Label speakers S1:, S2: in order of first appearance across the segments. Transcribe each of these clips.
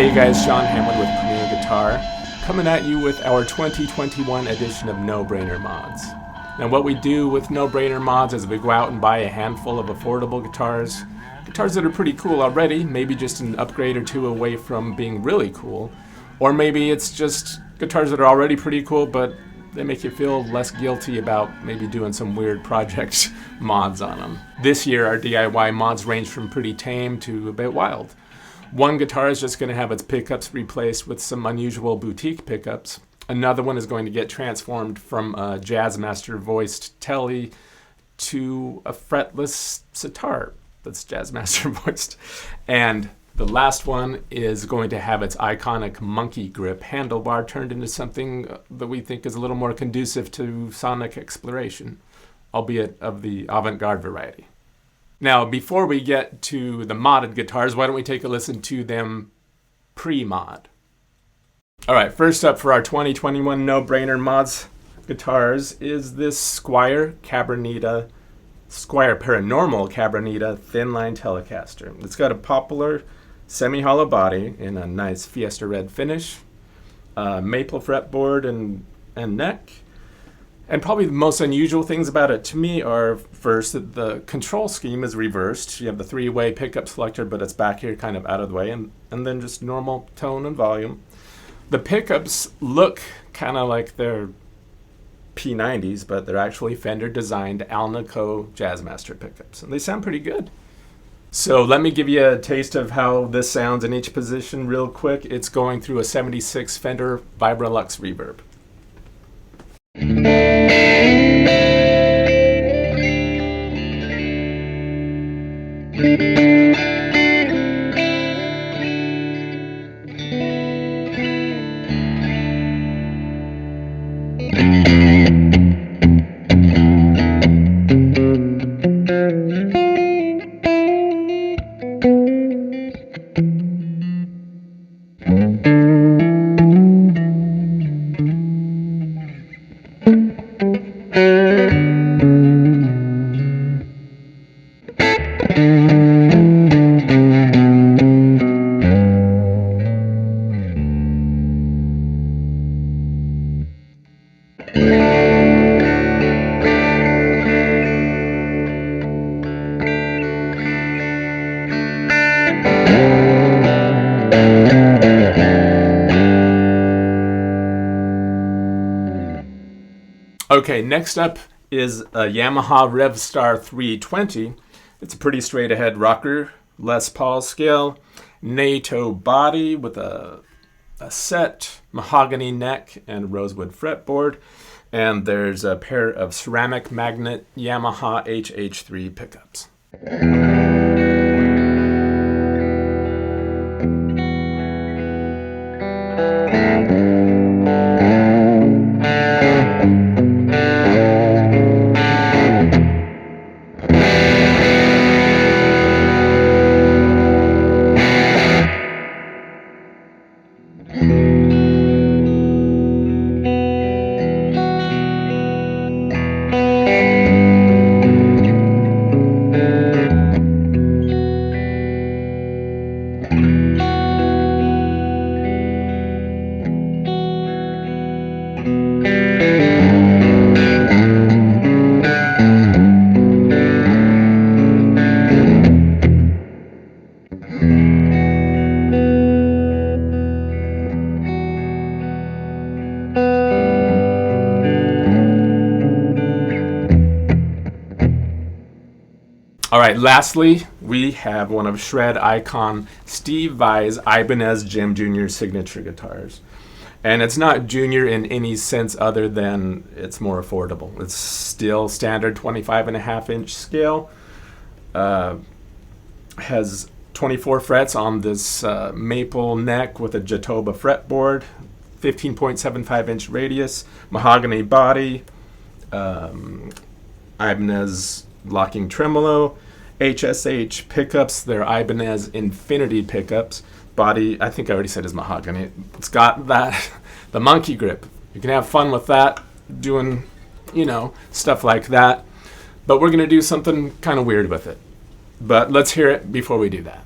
S1: Hey guys, Sean Hamlin with Premier Guitar, coming at you with our 2021 edition of No Brainer Mods. Now what we do with No Brainer Mods is we go out and buy a handful of affordable guitars that are pretty cool already, maybe just an upgrade or two away from being really cool, or maybe it's just guitars that are already pretty cool but they make you feel less guilty about maybe doing some weird project mods on them. This year our DIY mods range from pretty tame to a bit wild. One guitar is just going to have its pickups replaced with some unusual boutique pickups. Another one is going to get transformed from a Jazzmaster voiced Tele to a fretless sitar that's Jazzmaster voiced. And the last one is going to have its iconic monkey grip handlebar turned into something that we think is a little more conducive to sonic exploration, albeit of the avant-garde variety. Now, before we get to the modded guitars, why don't we take a listen to them pre-mod? All right, first up for our 2021 no-brainer mods guitars is this Squier Paranormal Cabronita Thinline Telecaster. It's got a popular semi-hollow body in a nice Fiesta red finish, maple fretboard and neck. And probably the most unusual things about it to me are, first, that the control scheme is reversed. You have the three-way pickup selector, but it's back here kind of out of the way, and then just normal tone and volume. The pickups look kind of like they're P90s, but they're actually Fender-designed Alnico Jazzmaster pickups, and they sound pretty good. So let me give you a taste of how this sounds in each position real quick. It's going through a 76 Fender Vibralux reverb. Okay, next up is a Yamaha Revstar 320. It's a pretty straight ahead rocker, Les Paul scale, NATO body with a set mahogany neck and rosewood fretboard. And there's a pair of ceramic magnet Yamaha HH3 pickups. All right, lastly, we have one of shred icon Steve Vai's Ibanez Jem Jr. signature guitars. And it's not junior in any sense other than it's more affordable. It's still standard 25.5-inch scale. Has 24 frets on this maple neck with a Jatoba fretboard, 15.75-inch radius, mahogany body, Ibanez locking tremolo, HSH pickups. They're Ibanez Infinity pickups. Body, I think I already said, is mahogany. It's got that, the monkey grip. You can have fun with that, doing, stuff like that. But we're going to do something kind of weird with it. But let's hear it before we do that.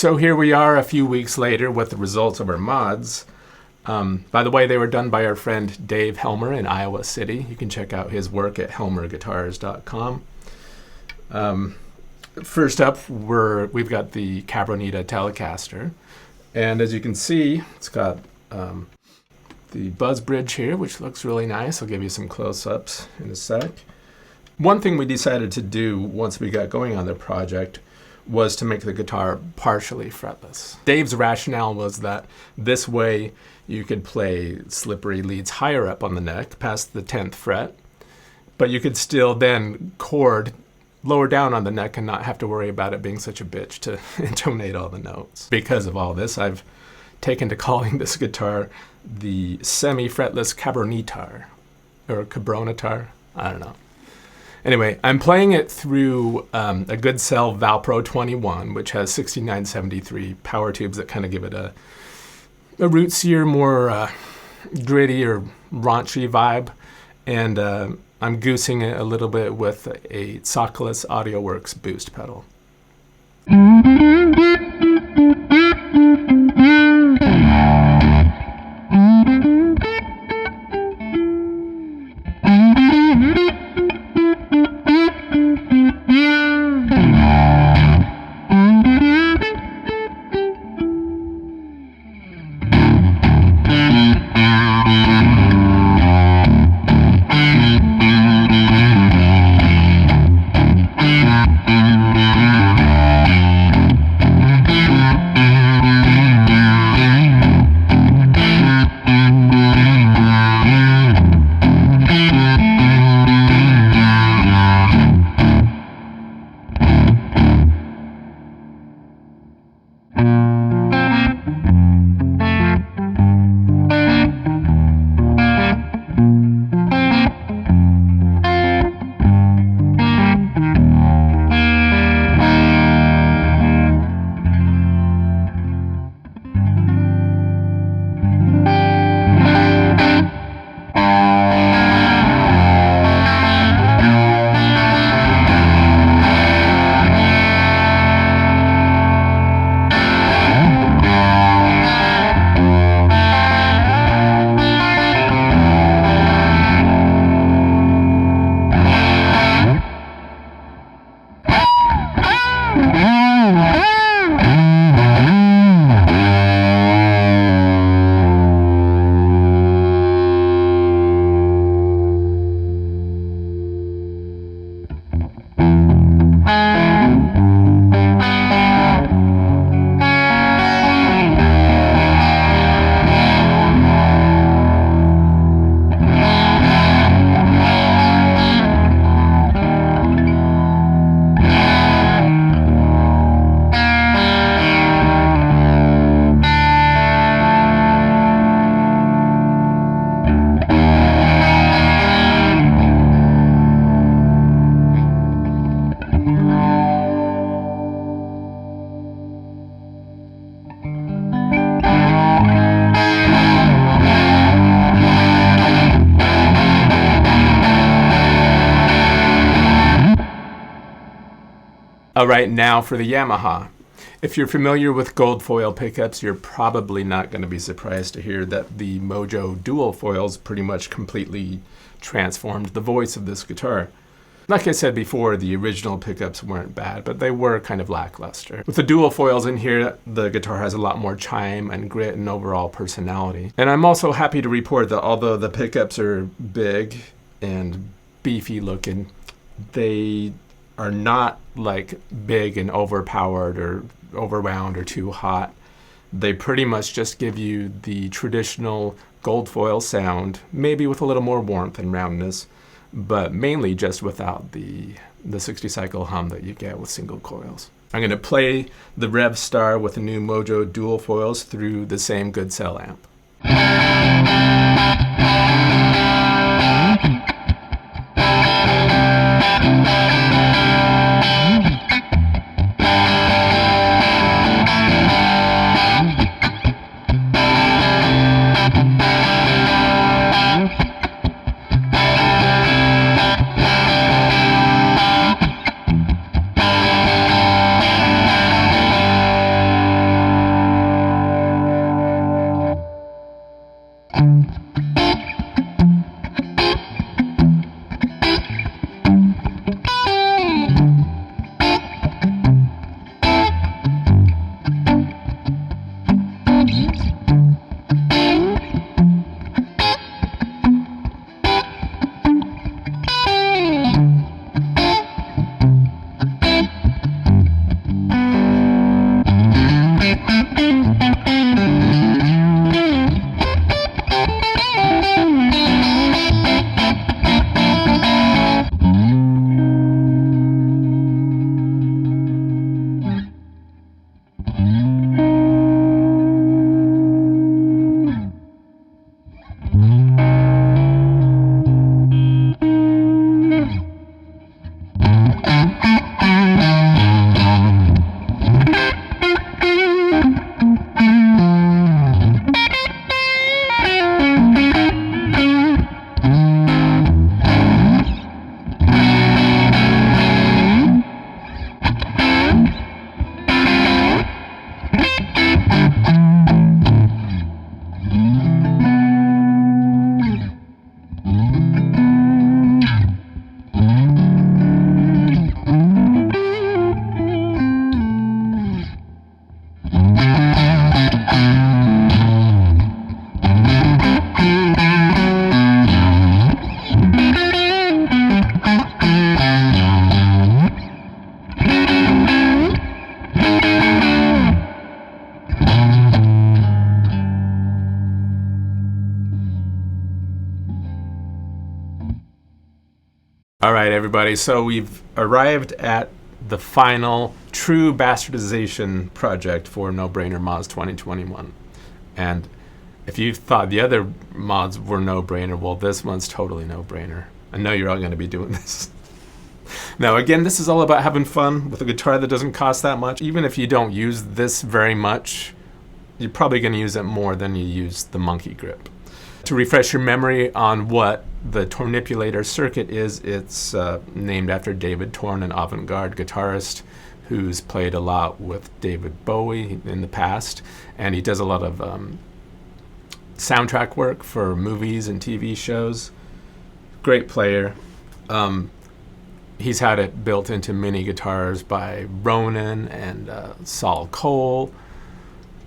S1: So here we are a few weeks later with the results of our mods. By the way, they were done by our friend Dave Helmer in Iowa City. You can check out his work at helmerguitars.com. First up, we've got the Cabronita Telecaster. And as you can see, it's got the buzz bridge here, which looks really nice. I'll give you some close-ups in a sec. One thing we decided to do once we got going on the project was to make the guitar partially fretless. Dave's rationale was that this way you could play slippery leads higher up on the neck, past the 10th fret, but you could still then chord lower down on the neck and not have to worry about it being such a bitch to intonate all the notes. Because of all this, I've taken to calling this guitar the semi-fretless Cabronita, or Cabronita, I don't know. Anyway, I'm playing it through a Good Cell Valpro 21, which has 6973 power tubes that kind of give it a rootsier, more gritty or raunchy vibe. And I'm goosing it a little bit with a Sockless AudioWorks boost pedal. All right, now for the Yamaha. If you're familiar with gold foil pickups, you're probably not going to be surprised to hear that the Mojo dual foils pretty much completely transformed the voice of this guitar. Like I said before, the original pickups weren't bad, but they were kind of lackluster. With the dual foils in here, the guitar has a lot more chime and grit and overall personality. And I'm also happy to report that although the pickups are big and beefy looking, they are not like big and overpowered or overwound or too hot. They pretty much just give you the traditional gold foil sound, maybe with a little more warmth and roundness, but mainly just without the 60 cycle hum that you get with single coils. I'm going to play the Revstar with the new Mojo dual foils through the same Good Cell amp. All right, everybody, so we've arrived at the final true bastardization project for No Brainer Mods 2021. And if you thought the other mods were no-brainer, well, this one's totally no-brainer. I know you're all going to be doing this. Now, again, this is all about having fun with a guitar that doesn't cost that much. Even if you don't use this very much, you're probably going to use it more than you use the Monkey Grip. To refresh your memory on what the Tornipulator circuit is, it's named after David Torn, an avant-garde guitarist who's played a lot with David Bowie in the past, and he does a lot of soundtrack work for movies and TV shows. Great player. He's had it built into mini guitars by Ronan and Saul Cole.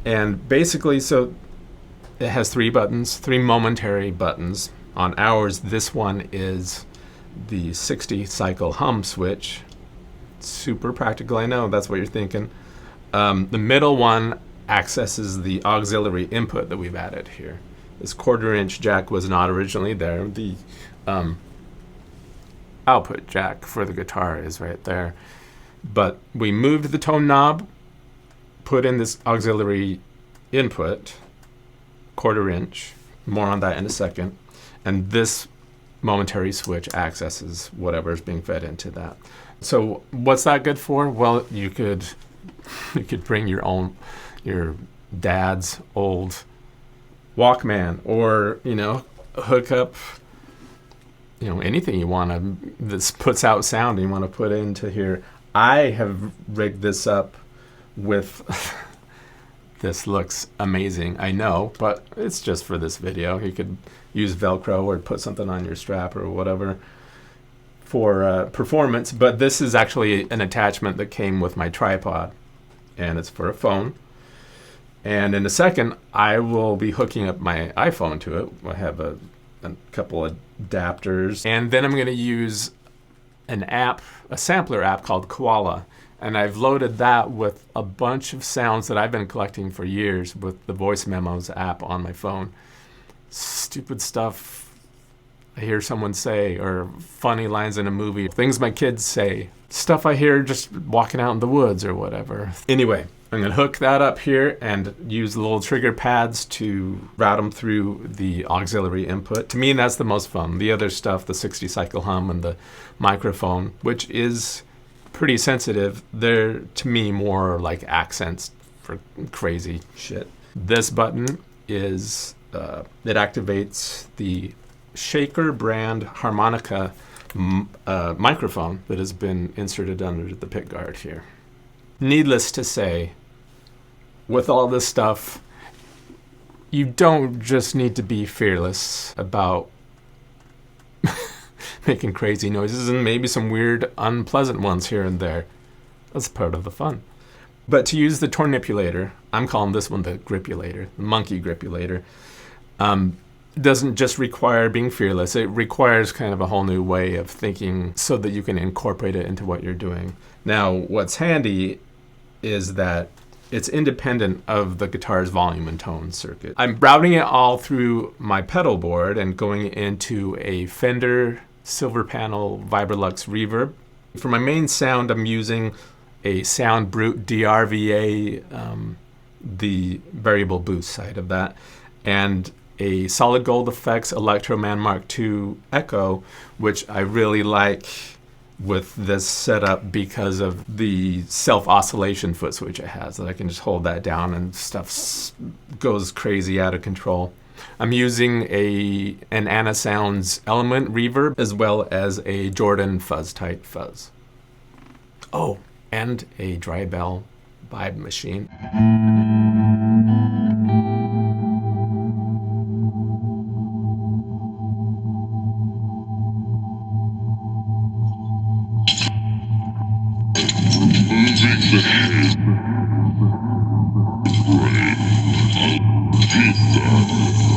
S1: And basically, so it has three buttons, three momentary buttons. On ours, this one is the 60 cycle hum switch. Super practical, I know, that's what you're thinking. The middle one accesses the auxiliary input that we've added here. This 1/4 inch jack was not originally there. The output jack for the guitar is right there. But we moved the tone knob, put in this auxiliary input, 1/4 inch, more on that in a second, and this momentary switch accesses whatever is being fed into that. So what's that good for? Well, you could bring your dad's old Walkman, or hook up anything you want to, this puts out sound and you want to put into here. I have rigged this up with this looks amazing, I know, but it's just for this video. You could use Velcro or put something on your strap or whatever for performance, but this is actually an attachment that came with my tripod, and it's for a phone. And in a second, I will be hooking up my iPhone to it. I have a couple of adapters, and then I'm going to use an app, a sampler app called Koala, And I've loaded that with a bunch of sounds that I've been collecting for years with the Voice Memos app on my phone. Stupid stuff I hear someone say, or funny lines in a movie, things my kids say, stuff I hear just walking out in the woods or whatever. Anyway, I'm going to hook that up here and use the little trigger pads to route them through the auxiliary input. To me, that's the most fun. The other stuff, the 60 cycle hum and the microphone, which is pretty sensitive, they're to me more like accents for crazy shit. This button is, it activates the Shaker brand harmonica microphone that has been inserted under the pickguard here. Needless to say, with all this stuff, you don't just need to be fearless about making crazy noises and maybe some weird, unpleasant ones here and there. That's part of the fun. But to use the tornipulator, I'm calling this one the gripulator, the monkey gripulator, doesn't just require being fearless. It requires kind of a whole new way of thinking so that you can incorporate it into what you're doing. Now, what's handy is that it's independent of the guitar's volume and tone circuit. I'm routing it all through my pedal board and going into a Fender Silver Panel Vibrolux reverb. For my main sound, I'm using a Sound Brute DRVA, the variable boost side of that, and a Solid Gold Effects ELECTROMAN Mark II Echo, which I really like with this setup because of the self-oscillation foot switch it has, that I can just hold that down and stuff goes crazy out of control. I'm using an Anna Sounds Element reverb as well as a Jordan Fuzz Tight Fuzz. Oh, and a Dry Bell Vibe machine.
S2: Removing the head, brain, repeat that.